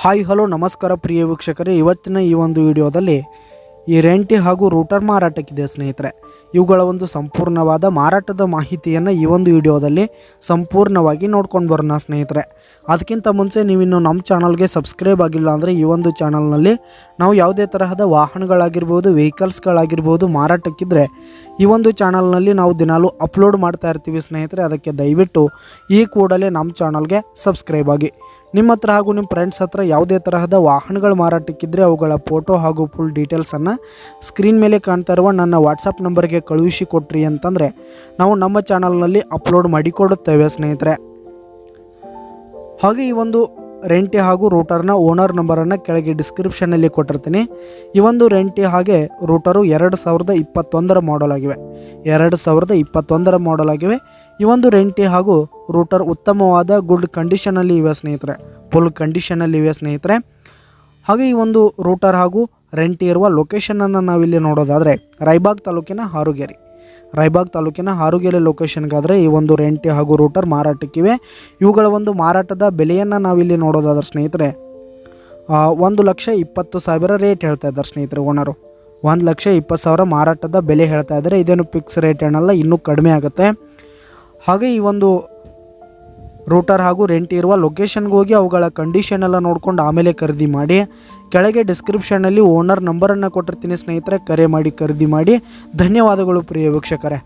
Hi hello ನಮಸ್ಕಾರ ಪ್ರಿಯ ವೀಕ್ಷಕರೇ, ಇವತ್ತಿನ ಈ ಒಂದು ವಿಡಿಯೋದಲ್ಲಿ ಈ ರೆಂಟಿ ಹಾಗೂ ರೂಟರ್ ಮಾರಾಟಕ್ಕಿದೆ ಸ್ನೇಹಿತರೆ. ಇವುಗಳ ಒಂದು ಸಂಪೂರ್ಣವಾದ ಮಾರಾಟದ ಮಾಹಿತಿಯನ್ನು ಈ ಒಂದು ವಿಡಿಯೋದಲ್ಲಿ ಸಂಪೂರ್ಣವಾಗಿ ನೋಡ್ಕೊಂಡು ಬರೋಣ ಸ್ನೇಹಿತರೆ. ಅದಕ್ಕಿಂತ ಮುಂಚೆ ನೀವಿನ್ನು ನಮ್ಮ ಚಾನಲ್ಗೆ ಸಬ್ಸ್ಕ್ರೈಬ್ ಆಗಿಲ್ಲ ಅಂದರೆ ಈ ಒಂದು ಚಾನಲ್ನಲ್ಲಿ ನಾವು ಯಾವುದೇ ತರಹದ ವಾಹನಗಳಾಗಿರ್ಬೋದು, ವೆಹಿಕಲ್ಸ್ಗಳಾಗಿರ್ಬೋದು ಮಾರಾಟಕ್ಕಿದ್ರೆ ಈ ಒಂದು ಚಾನಲ್ನಲ್ಲಿ ನಾವು ದಿನಾಲೂ ಅಪ್ಲೋಡ್ ಮಾಡ್ತಾ ಇರ್ತೀವಿ ಸ್ನೇಹಿತರೆ. ಅದಕ್ಕೆ ದಯವಿಟ್ಟು ಈ ಕೂಡಲೇ ನಮ್ಮ ಚಾನಲ್ಗೆ ಸಬ್ಸ್ಕ್ರೈಬ್ ಆಗಿ. ನಿಮ್ಮ ಹತ್ರ ಹಾಗೂ ನಿಮ್ಮ ಫ್ರೆಂಡ್ಸ್ ಹತ್ರ ಯಾವುದೇ ತರಹದ ವಾಹನಗಳು ಮಾರಾಟಕ್ಕಿದ್ರೆ ಅವುಗಳ ಫೋಟೋ ಹಾಗೂ ಫುಲ್ ಡೀಟೇಲ್ಸನ್ನು ಸ್ಕ್ರೀನ್ ಮೇಲೆ ಕಾಣ್ತಾ ಇರುವ ನನ್ನ ವಾಟ್ಸಪ್ ನಂಬರ್ಗೆ ಕಳುಹಿಸಿ ಕೊಟ್ರಿ ಅಂತಂದರೆ ನಾವು ನಮ್ಮ ಚಾನಲ್ನಲ್ಲಿ ಅಪ್ಲೋಡ್ ಮಾಡಿಕೊಡುತ್ತೇವೆ ಸ್ನೇಹಿತರೆ. ಹಾಗೆ ಈ ಒಂದು ರೆಂಟಿ ಹಾಗೂ ರೂಟರ್ನ ಓನರ್ ನಂಬರನ್ನು ಕೆಳಗೆ ಡಿಸ್ಕ್ರಿಪ್ಷನ್ನಲ್ಲಿ ಕೊಟ್ಟಿರ್ತೀನಿ. ಈ ಒಂದು ರೆಂಟಿ ಹಾಗೆ ರೂಟರು 2021 ಮಾಡಲ್ ಆಗಿವೆ. 2021 ಮಾಡಲ್ ಆಗಿವೆ. ಈ ಒಂದು ರೆಂಟಿ ಹಾಗೂ ರೂಟರ್ ಉತ್ತಮವಾದ ಗುಡ್ ಕಂಡೀಷನಲ್ಲಿ ಇವೆ ಸ್ನೇಹಿತರೆ, ಫುಲ್ ಕಂಡೀಷನಲ್ಲಿ ಇವೆ ಸ್ನೇಹಿತರೆ. ಹಾಗೆ ಈ ಒಂದು ರೂಟರ್ ಹಾಗೂ ರೆಂಟಿ ಇರುವ ಲೊಕೇಶನನ್ನು ನಾವಿಲ್ಲಿ ನೋಡೋದಾದರೆ ರಾಯಬಾಗ್ ತಾಲೂಕಿನ ಹಾರುಗೆರೆ ಲೊಕೇಶನ್ಗಾದರೆ ಈ ಒಂದು ರೆಂಟಿ ಹಾಗೂ ರೂಟರ್ ಮಾರಾಟಕ್ಕಿವೆ. ಇವುಗಳ ಒಂದು ಮಾರಾಟದ ಬೆಲೆಯನ್ನು ನಾವಿಲ್ಲಿ ನೋಡೋದಾದ್ರೆ ಸ್ನೇಹಿತರೆ 1,20,000 ರೇಟ್ ಹೇಳ್ತಾ ಇದ್ದಾರೆ ಸ್ನೇಹಿತರೆ. ಓನರು 1,20,000 ಮಾರಾಟದ ಬೆಲೆ ಹೇಳ್ತಾ ಇದ್ದಾರೆ. ಇದೇನು ಫಿಕ್ಸ್ ರೇಟ್ ಏನಲ್ಲ, ಇನ್ನೂ ಕಡಿಮೆ ಆಗುತ್ತೆ. ಹಾಗೆ ಈ ಒಂದು ರೂಟರ್ ಹಾಗೂ ರೆಂಟಿ ಇರುವ ಲೊಕೇಶನ್ಗೆ ಹೋಗಿ ಅವುಗಳ ಕಂಡೀಷನ್ ಎಲ್ಲ ನೋಡ್ಕೊಂಡು ಆಮೇಲೆ ಖರೀದಿ ಮಾಡಿ. ಕೆಳಗೆ ಡಿಸ್ಕ್ರಿಪ್ಷನ್ನಲ್ಲಿ ಓನರ್ ನಂಬರನ್ನು ಕೊಟ್ಟಿರ್ತೀನಿ ಸ್ನೇಹಿತರೆ, ಕರೆ ಮಾಡಿ ಖರೀದಿ ಮಾಡಿ. ಧನ್ಯವಾದಗಳು ಪ್ರಿಯ ವೀಕ್ಷಕರೇ.